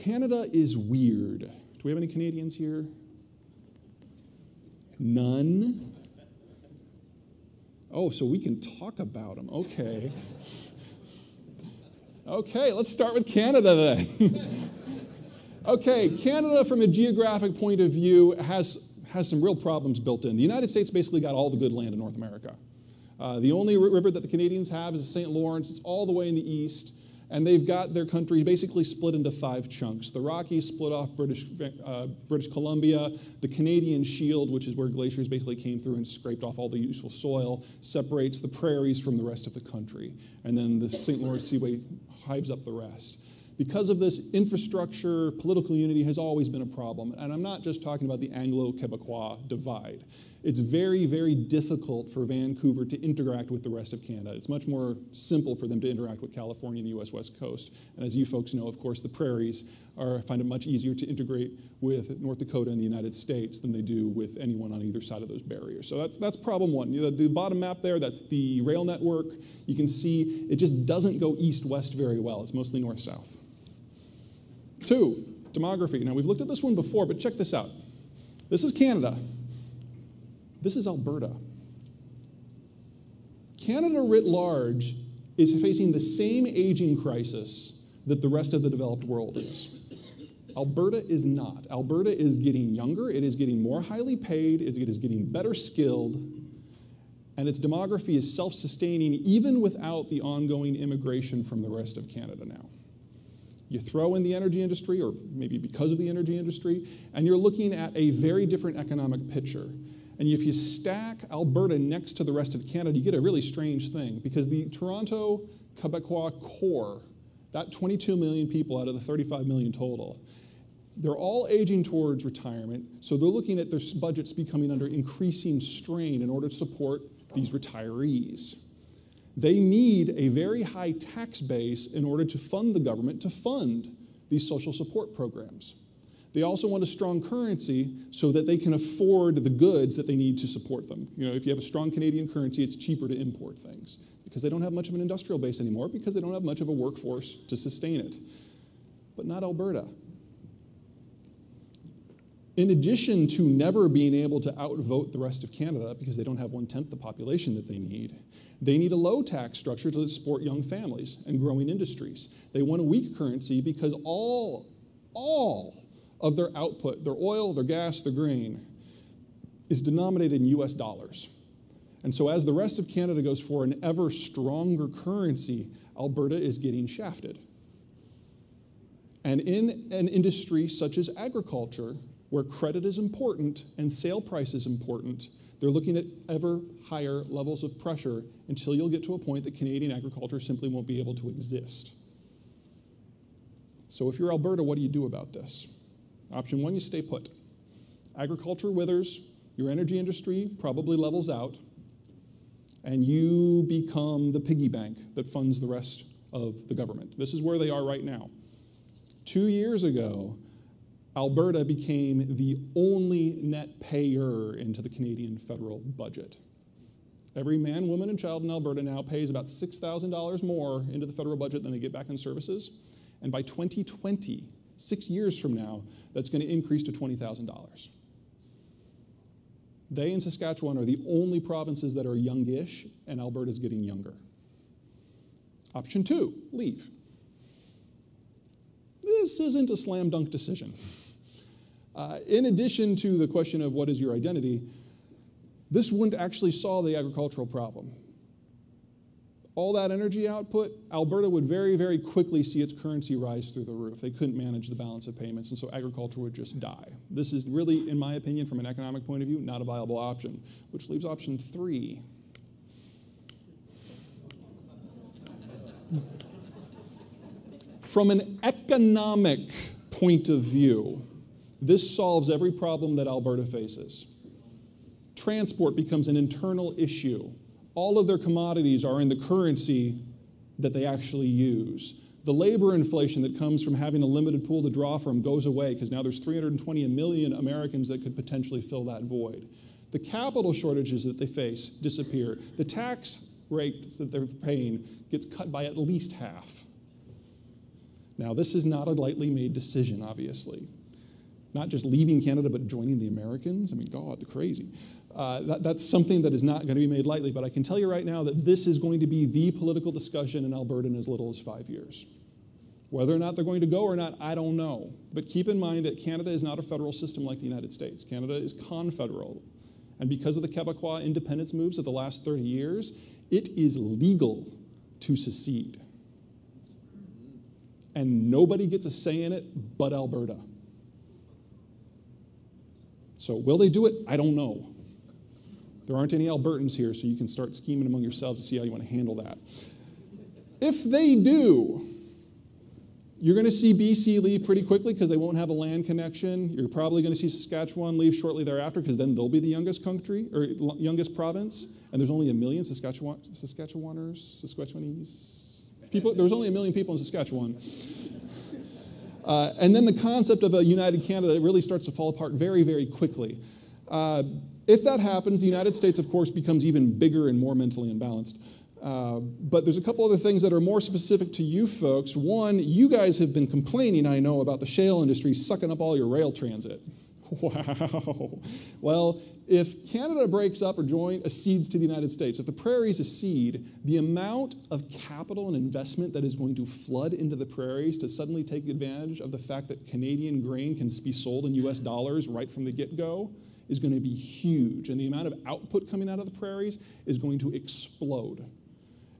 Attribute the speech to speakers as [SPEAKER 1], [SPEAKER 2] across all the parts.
[SPEAKER 1] Canada is weird. Do we have any Canadians here? None? Oh, so we can talk about them. Okay. Okay, let's start with Canada then. Okay, Canada from a geographic point of view has some real problems built in. The United States basically got all the good land in North America. The only river that the Canadians have is the St. Lawrence. It's all the way in the east. And they've got their country basically split into 5 chunks. The Rockies split off British Columbia. The Canadian Shield, which is where glaciers basically came through and scraped off all the useful soil, separates the prairies from the rest of the country. And then the St. Lawrence Seaway hives up the rest. Because of this, infrastructure, political unity has always been a problem. And I'm not just talking about the Anglo-Quebecois divide. It's very, very difficult for Vancouver to interact with the rest of Canada. It's much more simple for them to interact with California and the US West Coast. And as you folks know, of course, the prairies find it much easier to integrate with North Dakota and the United States than they do with anyone on either side of those barriers. So that's problem one. The bottom map there, that's the rail network. You can see it just doesn't go east-west very well. It's mostly north-south. 2, demography. Now, we've looked at this one before, but check this out. This is Canada. This is Alberta. Canada writ large is facing the same aging crisis that the rest of the developed world is. Alberta is not. Alberta is getting younger, it is getting more highly paid, it is getting better skilled, and its demography is self-sustaining even without the ongoing immigration from the rest of Canada now. You throw in the energy industry, or maybe because of the energy industry, and you're looking at a very different economic picture. And if you stack Alberta next to the rest of Canada, you get a really strange thing, because the Toronto Quebecois core, that 22 million people out of the 35 million total, they're all aging towards retirement, so they're looking at their budgets becoming under increasing strain in order to support these retirees. They need a very high tax base in order to fund the government to fund these social support programs. They also want a strong currency so that they can afford the goods that they need to support them. You know, if you have a strong Canadian currency, it's cheaper to import things because they don't have much of an industrial base anymore, because they don't have much of a workforce to sustain it. But not Alberta. In addition to never being able to outvote the rest of Canada because they don't have 1/10 the population that they need a low tax structure to support young families and growing industries. They want a weak currency because all of their output, their oil, their gas, their grain, is denominated in US dollars. And so as the rest of Canada goes for an ever stronger currency, Alberta is getting shafted. And in an industry such as agriculture, where credit is important and sale price is important, they're looking at ever higher levels of pressure until you'll get to a point that Canadian agriculture simply won't be able to exist. So if you're Alberta, what do you do about this? Option 1, you stay put. Agriculture withers, your energy industry probably levels out, and you become the piggy bank that funds the rest of the government. This is where they are right now. 2 years ago, Alberta became the only net payer into the Canadian federal budget. Every man, woman, and child in Alberta now pays about $6,000 more into the federal budget than they get back in services. And by 2020, 6 years from now, that's going to increase to $20,000. They and Saskatchewan are the only provinces that are youngish, and Alberta's getting younger. Option 2, leave. This isn't a slam dunk decision. In addition to the question of what is your identity, this wouldn't actually solve the agricultural problem. All that energy output, Alberta would very, very quickly see its currency rise through the roof. They couldn't manage the balance of payments, and so agriculture would just die. This is really, in my opinion, from an economic point of view, not a viable option, which leaves option 3. From an economic point of view, this solves every problem that Alberta faces. Transport becomes an internal issue. All of their commodities are in the currency that they actually use. The labor inflation that comes from having a limited pool to draw from goes away because now there's 320 million Americans that could potentially fill that void. The capital shortages that they face disappear. The tax rates that they're paying gets cut by at least half. Now, this is not a lightly made decision, obviously. Not just leaving Canada, but joining the Americans. I mean, God, the crazy. That's something that is not going to be made lightly, but I can tell you right now that this is going to be the political discussion in Alberta in as little as 5 years. Whether or not they're going to go or not, I don't know. But keep in mind that Canada is not a federal system like the United States. Canada is confederal. And because of the Quebecois independence moves of the last 30 years, it is legal to secede. And nobody gets a say in it but Alberta. So will they do it? I don't know. There aren't any Albertans here, so you can start scheming among yourselves to see how you want to handle that. If they do, you're going to see BC leave pretty quickly because they won't have a land connection. You're probably going to see Saskatchewan leave shortly thereafter because then they'll be the youngest country or youngest province, and there's only 1 million Saskatchewanese people. There was only 1 million people in Saskatchewan. And then the concept of a united Canada really starts to fall apart very, very quickly. If that happens, the United States, of course, becomes even bigger and more mentally imbalanced. But there's a couple other things that are more specific to you folks. One, you guys have been complaining, I know, about the shale industry sucking up all your rail transit. Wow. Well, if Canada breaks up or accedes to the United States, if the prairies accede, the amount of capital and investment that is going to flood into the prairies to suddenly take advantage of the fact that Canadian grain can be sold in US dollars right from the get-go is going to be huge. And the amount of output coming out of the prairies is going to explode.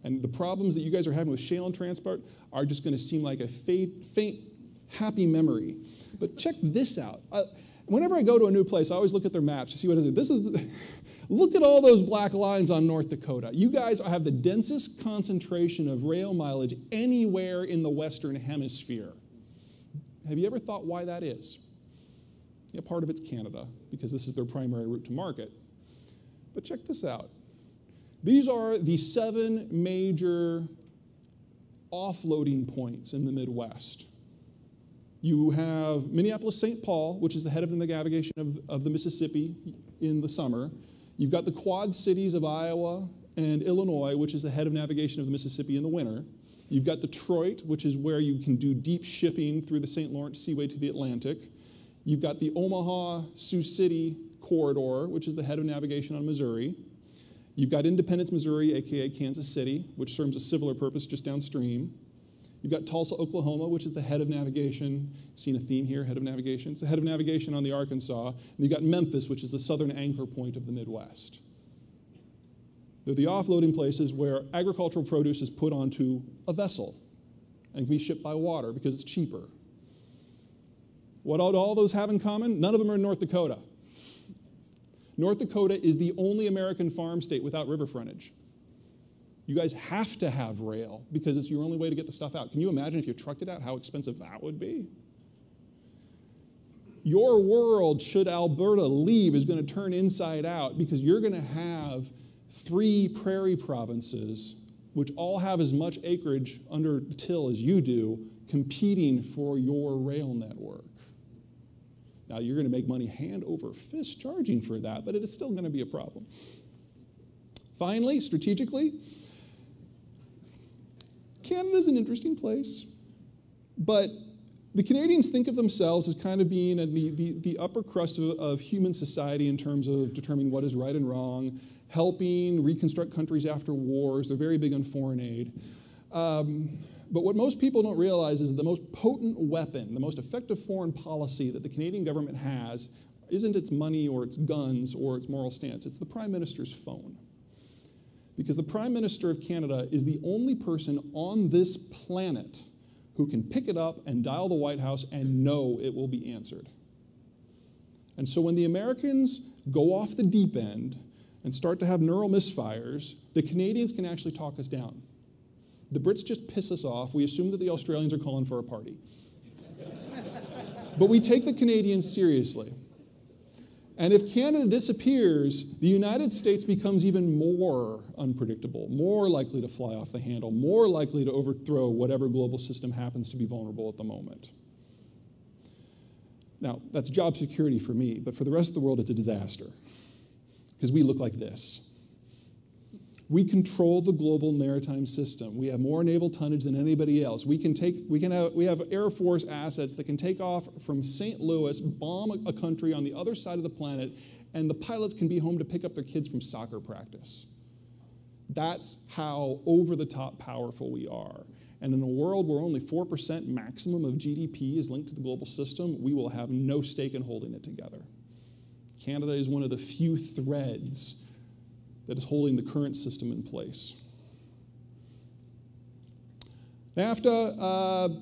[SPEAKER 1] And the problems that you guys are having with shale and transport are just going to seem like a faint, happy memory. But check this out. Whenever I go to a new place, I always look at their maps to see what it is. Look at all those black lines on North Dakota. You guys have the densest concentration of rail mileage anywhere in the Western Hemisphere. Have you ever thought why that is? Yeah, part of it's Canada, because this is their primary route to market. But check this out. These are the 7 major offloading points in the Midwest. You have Minneapolis-St. Paul, which is the head of the navigation of the Mississippi in the summer. You've got the Quad Cities of Iowa and Illinois, which is the head of navigation of the Mississippi in the winter. You've got Detroit, which is where you can do deep shipping through the St. Lawrence Seaway to the Atlantic. You've got the Omaha-Sioux City corridor, which is the head of navigation on Missouri. You've got Independence, Missouri, aka Kansas City, which serves a similar purpose just downstream. You've got Tulsa, Oklahoma, which is the head of navigation. Seen a theme here, head of navigation. It's the head of navigation on the Arkansas. And you've got Memphis, which is the southern anchor point of the Midwest. They're the offloading places where agricultural produce is put onto a vessel and can be shipped by water because it's cheaper. What do all those have in common? None of them are in North Dakota. North Dakota is the only American farm state without river frontage. You guys have to have rail because it's your only way to get the stuff out. Can you imagine if you trucked it out, how expensive that would be? Your world, should Alberta leave, is going to turn inside out because you're going to have 3 prairie provinces, which all have as much acreage under till as you do, competing for your rail network. Now, you're going to make money hand over fist charging for that, but it is still going to be a problem. Finally, strategically, Canada's an interesting place, but the Canadians think of themselves as kind of being the upper crust of human society in terms of determining what is right and wrong, helping reconstruct countries after wars. They're very big on foreign aid. But what most people don't realize is the most potent weapon, the most effective foreign policy that the Canadian government has isn't its money or its guns or its moral stance. It's the Prime Minister's phone. Because the Prime Minister of Canada is the only person on this planet who can pick it up and dial the White House and know it will be answered. And so when the Americans go off the deep end and start to have neural misfires, the Canadians can actually talk us down. The Brits just piss us off. We assume that the Australians are calling for a party. But we take the Canadians seriously. And if Canada disappears, the United States becomes even more unpredictable, more likely to fly off the handle, more likely to overthrow whatever global system happens to be vulnerable at the moment. Now, that's job security for me, but for the rest of the world, it's a disaster because we look like this. We control the global maritime system. We have more naval tonnage than anybody else. We have Air Force assets that can take off from St. Louis, bomb a country on the other side of the planet, and the pilots can be home to pick up their kids from soccer practice. That's how over-the-top powerful we are. And in a world where only 4% maximum of GDP is linked to the global system, we will have no stake in holding it together. Canada is one of the few threads that is holding the current system in place. NAFTA,